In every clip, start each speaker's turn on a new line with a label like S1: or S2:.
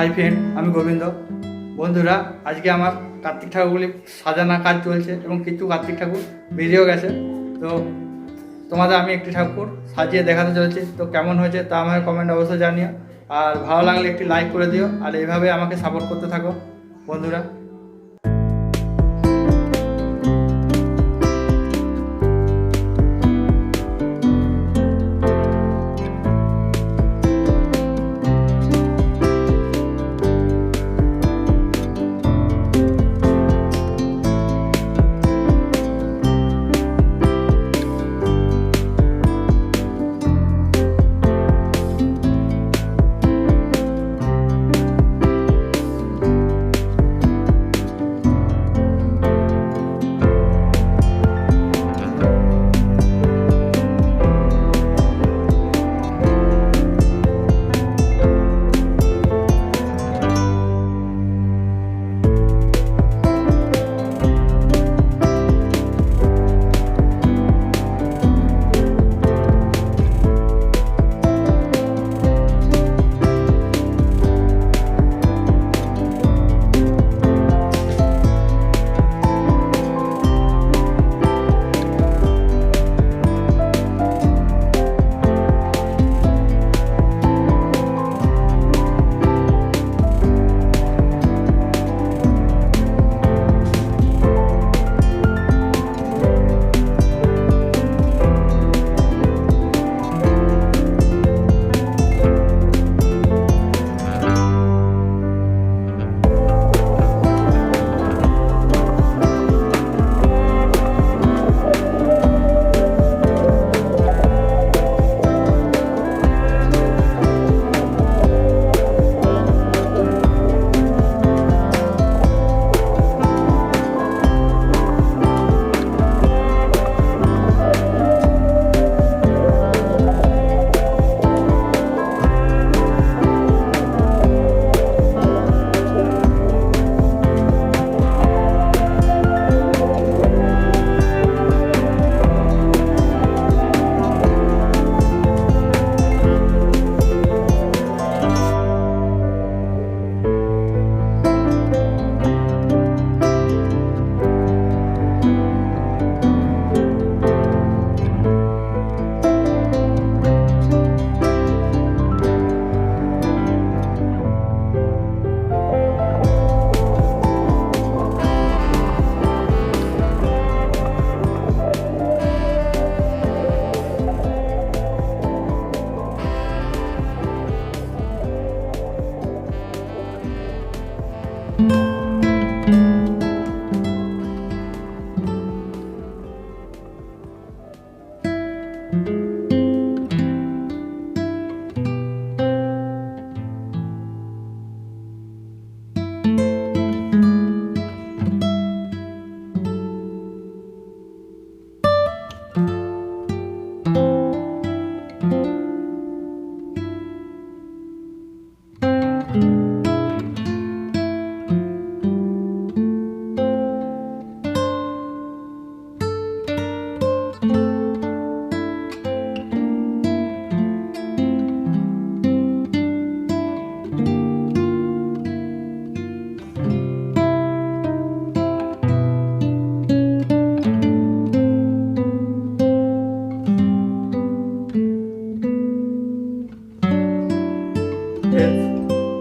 S1: Hi friend, আমি গোবিন্দ। বন্ধুরা, আজকে আমার কার্তিক ঠাকুরগুলি সাজানোর কাজ চলছে এবং কিছু কার্তিক ঠাকুর বেরিয়েও গেছে। তো তোমাদের আমি একটি ঠাকুর সাজিয়ে দেখাতে চলেছি। তো কেমন হয়েছে তা আমাকে কমেন্ট অবশ্যই জানিও, আর ভালো লাগলে একটি লাইক করে দিও, আর এইভাবে আমাকে সাপোর্ট করতে থাকো বন্ধুরা।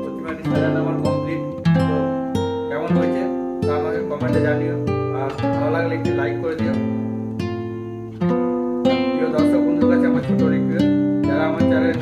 S1: প্রতিমাটি সাজানো আমার কমপ্লিট। তো কেমন হয়েছে তা আমাকে কমেন্টে জানিও, আর ভালো লাগলে একটি লাইক করে দিও। প্রিয় দর্শক বন্ধুর কাছে আমার ছোট রিকোয়েস্ট, যারা আমার চ্যানেলে